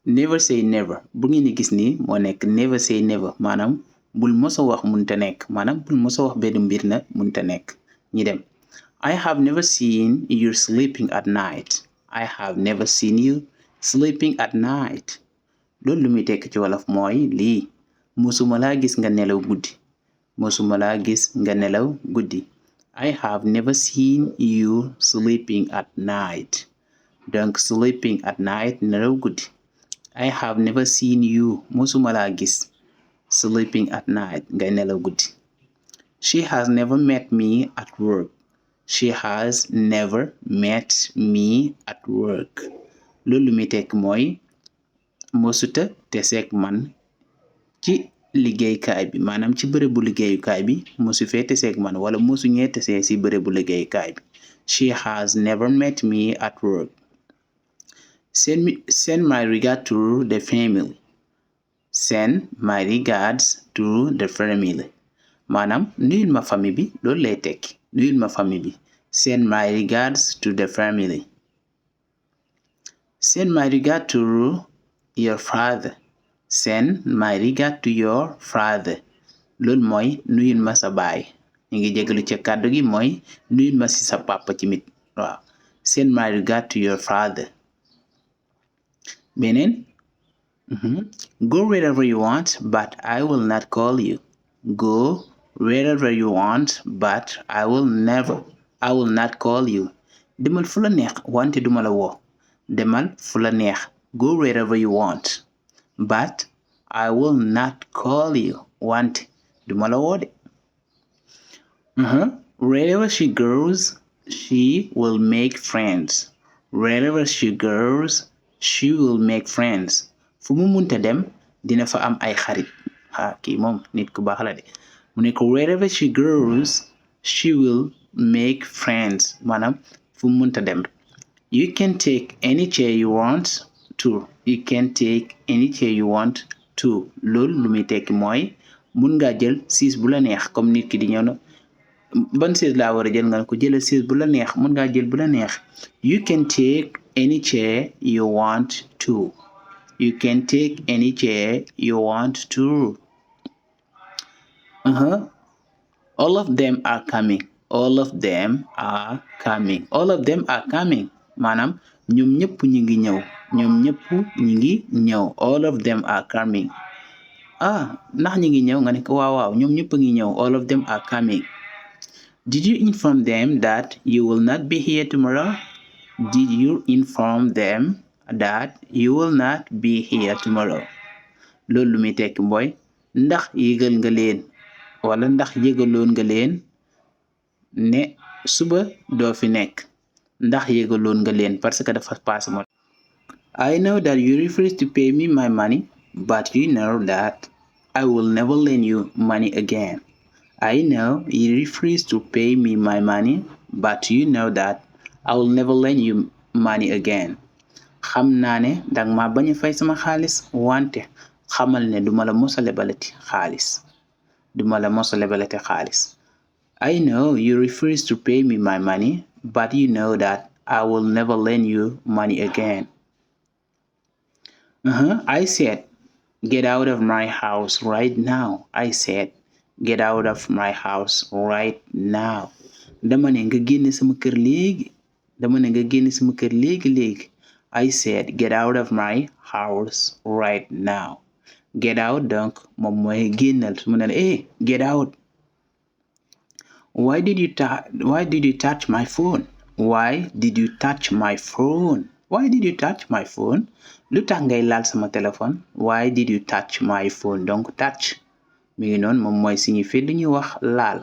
never say never bu ngeen di gis nii moo nekk never say never maanaam bul mosa wax munta nekk maanaam bul mosa wax benn mbir na munta nekk ñi dem I have never seen you sleeping at night. I have never seen you sleeping at night. loolu lu muy tekk ci wolof mooy lii musuma laa gis nga nelaw guddi musuma laa gis nga nelaw guddi I have never seen you sleeping at night. donc sleeping at night nelaw guddi I have never seen you musuma laa gis sleeping at night ngay nelaw guddi She has never met me at work. She has never met me at work. loolu mi tekk mooy mosuta teseeg man ci liggéeykaay bi maanaam ci bërëbu liggéeyukaay bi mosu fee teseeg man wala mosu ñee tesee ci bërëbu liggéeyukaay bi She has never met me at work. Send my regards to the family. Send my regards to the family. maanaam nuyul ma famille bi loolu lay tekki nuyul ma famille bi send my regards to the family. Send my regard to your father. Send my regard to your father. loolu mooy nuyul ma sa baay ñu ngi jégalu ca kàddu gi mooy nuyul ma si sa papa tamit waaw send my regard to your father. beneen go wherever you want but I will not call you. Go wherever you want but I will not call you. demal fu la neex wante duma la woo demal fu la neex go wherever you want but I will not call you wante duma la woo de wherever she goes she will make friends. Wherever she goes she will make friends. fu mu munta dem dina fa am ay xarit kii moom nit ku baax la de mu ne ko wherever she goes she will make friends maanaam fu mu munta dem you can take any chair you want to. You can take any chair you want to. loolu lu muy tekki mooy mun ngaa jël siis bu la neex comme nit ki di ñëw na ban siis laa war a jël nga ko jëlal siis bu la neex mun ngaa jël bu la neex you can take any chair you want to. You can take any chair you want to. All of them are coming. All of them are coming. All of them are coming. maanaam ñoom ñëpp ñi ngi ñëw ñoom ñëpp ñi ngi ñëw all of them are coming. ndax ñi ngi ñëw nga ne ko waaw ñoom ñëpp ngi ñëw all of them are coming. Did you inform them that you will not be here tomorrow? Did you inform them that you will not be here tomorrow? loolu lu muy tekki mooy ndax yëgal nga leen wala ndax yëgaloon nga leen ne suba doo fi nekk ndax yëgaloon nga leen parce que dafa passé mo I know that you refuse to pay me my money but you know that I will never lend you money again. I know you refuse to pay me my money but you know that I will never lend you money again. xam naa ne danga ma bañ a fay sama xaalis wante xamal ne duma la mosa lebalati xaalis duma la mosa lebalati xaalis. I know you refuse to pay me my money but you know that I will never lend you money again. I said get out of my house right now. I said get out of my house right now. dama ne nga génn sama kër léegi léegi. I said get out of my house right now. Get out donc moom mooy génnal su mu ne get out. Why did you touch my phone? Why did you touch my phone? Why did you touch my phone? lu tax ngay laal sama téléphone? Why did you touch my phone? donc touch mi ngi noonu moom mooy signifier lu ñuy wax laal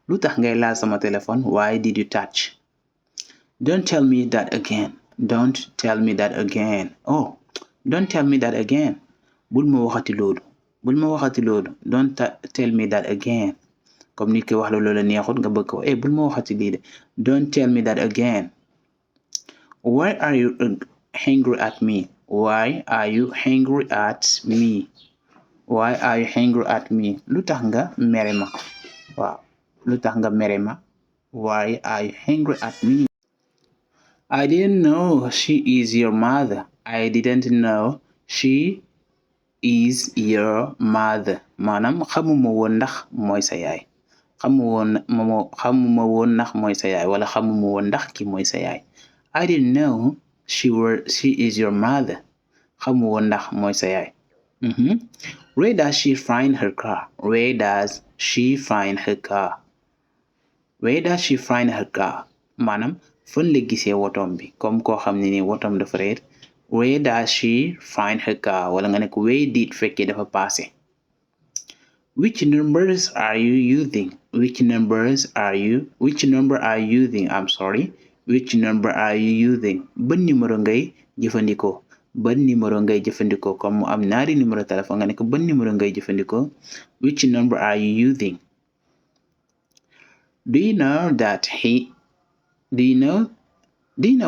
lu tax ngay laal sama téléphone? Why did you touch? Don't tell me that again. Don't tell me that again. Don't tell me that again. bul ma waxati loolu don't tell me that again. comme nit ki wax la loola neexut nga bëgg ko bul ma waxati lii de don't tell me that again. Why are you angry at me? Why are you angry at me? Why are you angry at me? lu tax nga mere ma waaw lu tax nga mere ma. Why are you angry at me? I didn't know she is your mother. I didn't know she is your mother maanaam xamuma woon ndax mooy sa yaay xamuma woon ndax mooy sa yaay wala xamuma woon ndax ki mooy sa yaay. I didn't know she is your mother. xamu woon ndax mooy sa yaay. Where does she find her car? Where does she find her car? Where does she find her car? maanaam fan la gisee wotom bi comme koo xam ne ni wotom dafa réer. Where does she find her car? wala nga ne ko where did fekkee dafa passé. Which numbers are you using? Which number are you using? I'm sorry. Which number are you using? ban numéro ngay jëfandikoo. ban numéro ngay jëfandikoo comme mu am ñaari numéro téléphone nga ne ko ban numéro ngay jëfandikoo. Which number are you using? Do you know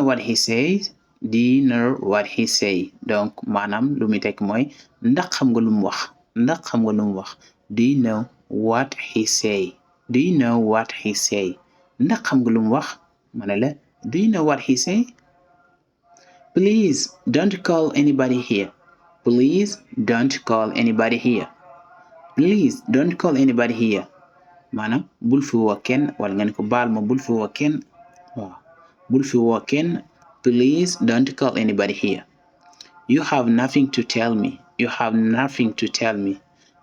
what he says? Do you know what he say? donc maanaam lu muy tekk mooy ndax xam nga lu mu wax. Do you know what he say? Do you know what he say? ndax xam nga lu mu wax. ma ne la do you know what he say? Please don't call anybody here. Please don't call anybody here. Please don't call anybody here. maanaam bul fi woo kenn wala nga ne ko baal ma bul fi woo kenn. waaw bul fi woo kenn. Please don't call anybody here. You have nothing to tell me. You have nothing to tell me.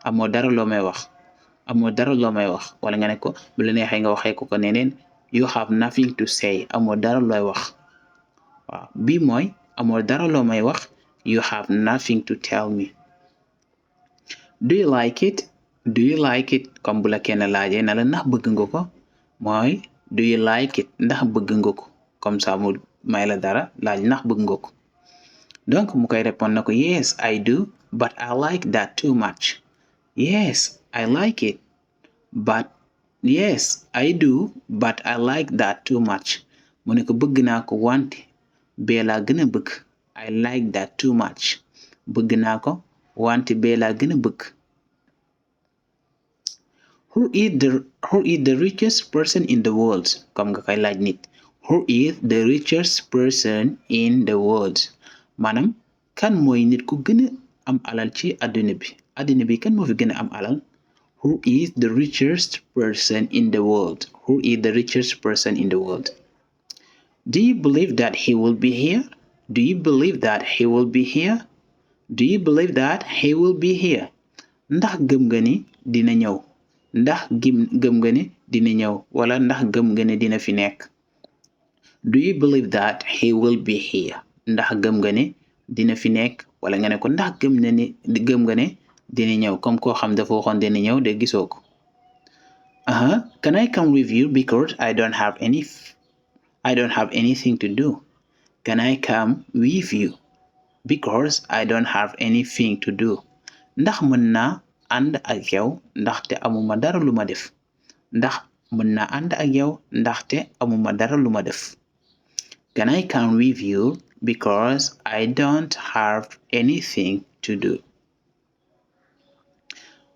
amoo dara loo may wax. wala nga ne ko bu la neexee nga waxee ko neneen. You have nothing to say. amoo dara looy wax. waaw bii mooy amoo dara loo may wax. You have nothing to tell me. Do you like it? Do you like it? comme bu la kenn laajee na la ndax bëgg nga ko. mooy do you like it? ndax bëgg nga ko. comme ça mu may la dara laaj ndax bëgg nga ko. donc mu koy répondre na ko yes I do but I like that too much. Yes I like it but yes I do but I like that too much. mu ne ko bëgg naa ko wante bee laa gën a bëgg. I like that too much. bëgg naa ko wante bee laa gën a bëgg. Who is the richest person in the world? comme nga koy laaj nit. Who is the richest person in the world? maanaam kan mooy nit ku gën a am alal ci àdduna bi kan moo fi gën a am alal. Who is the richest person in the world? Who is the richest person in the world? Do you believe that he will be here? Do you believe that he will be here? Do you believe that he will be here? ndax gëm nga ni dina ñëw. ndax gëm nga ni dina ñëw wala ndax gëm nga ni dina fi nekk. Do you believe that he will be here? ndax gëm nga ni dina fi nekk wala nga ne ko ndax gëm nga ne dina ñëw comme koo xam dafa waxoon dina ñëw de gisoo ko. Can I come with you because I don't have anything to do. Can I come with you because I don't have anything to do. ndax mën naa ànd ak yow ndaxte amuma dara lu ma def. ndax mën naa ànd ak yow ndaxte amuma dara lu ma def. Can I come with you because I don't have anything to do.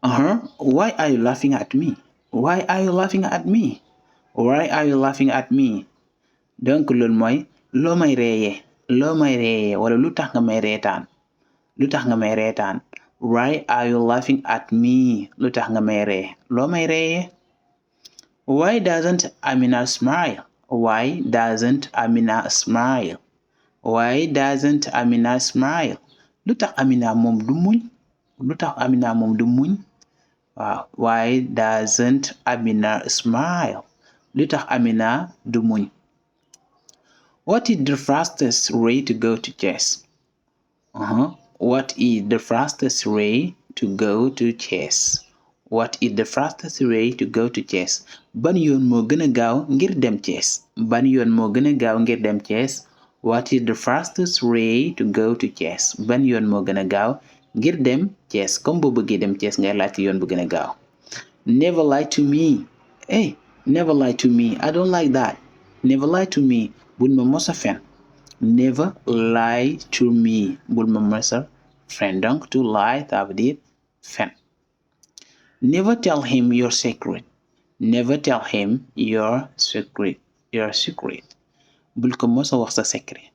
Why are you laughing at me? Why are you laughing at me? Why are you laughing at me? donc loolu mooy loo may reeyee wala lu tax nga may reetaan. Why are you laughing at me? lu tax nga may ree loo may reeyee. Why doesn't Amina smile? Why doesn't Amina smile? Why doesn't Amina smile? lu tax Amina moom du muñ. waaw why doesn't Amina smile? lu tax Amina du muñ. What is the fastest way to go to chess? What is the fastest way to go to chess? What is the fastest way to go to chess? ban yoon moo gën a gaaw ngir dem chess. What is the fastest way to go to chess? ban yoon moo gën a gaaw ngir dem chess. comme boo bëggee dem chess ngay laajte yoon bu gën a gaaw. Never lie to me. Never lie to me. I don't like that. Never lie to me. bul ma mos a fen. Never lie to me. bul ma mos a fen. donc to lie ça veut dire fen. Never tell him your secret. Never tell him your secret. bul ko mos a wax sa secret.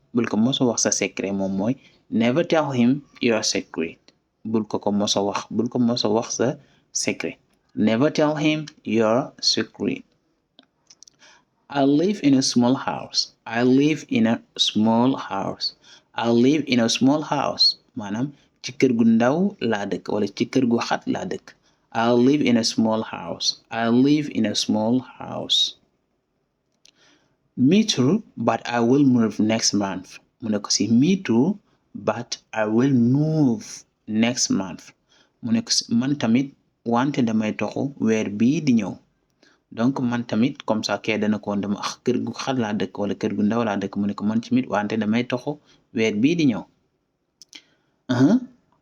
moom mooy never tell him your secret bul ko mos a wax sa secret. Never tell him your secret. I live in a small house. I live in a small house. I live in a small house maanaam ci kër gu ndaw laa dëkk wala ci kër gu xat laa dëkk. I live in a small house. I live in a small house. Me too, but I will move next month. mu ne ko si me too, but I will move next month. mu ne ko si man tamit wante damay toxu weer bii di ñëw. donc man tamit comme ça kee dana ko dama kër gu xat laa dëkk wala kër gu ndaw laa dëkk mu ne ko man tamit wante damay toxu weer bii di ñëw.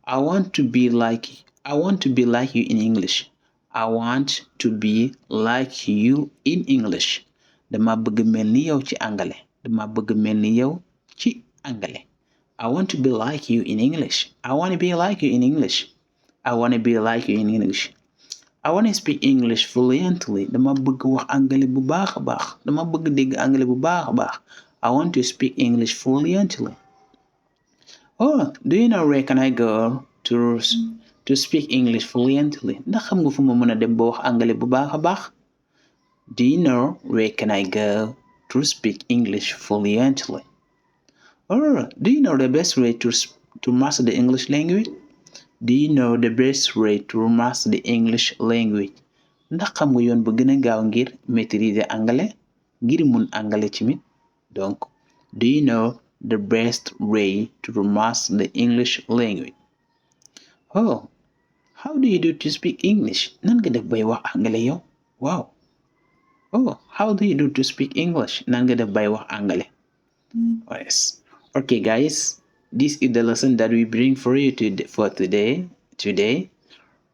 I want to be like you in English. I want to be like you in English. dama bëgg mel ni yow ci angale. dama bëgg mel ni yow ci angale. I want to be like you in English. I want to be like you in English. I want to be like you in English. I want to speak English fluently. dama bëgg wax angale bu baax a baax. dama bëgg dégg angale bu baax a baax. I want to speak English fluently. Oh, do you know where can I go to speak English fluently? ndax xam nga fu ma mën a dem ba wax angale bu baax a baax? Do you know where can I go to speak English fluently? Or do you know the best way to master the English language? Do you know the best way to master the English language? ndax xam nga yoon bu gën a gaaw ngir maîtriser anglais ngir mun anglais tamit. donc do you know the best way to master the English language? Oh, how do you do to speak English? nan nga def bay wax anglais yow? Wow. Oh, how do you do to speak English? nan nga def bay wax anglais? Yes. Okay, guys, this is the lesson that we bring for you for today.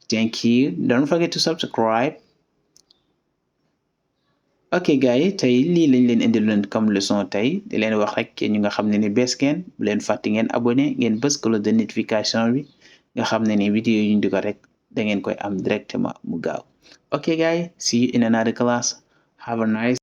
Thank you. Don't forget to subscribe. Okay, guys, tey lii lañ leen indil leen comme leçon tey di leen wax rek ñu nga xam ne ni bees ngeen bu leen fàtte ngeen abonné ngeen bës cloche de notification bi nga xam ne ni vidéo yi ñu dugal rek da ngeen koy am directement mu gaaw. Okay, guys, see you in another class. Have a nice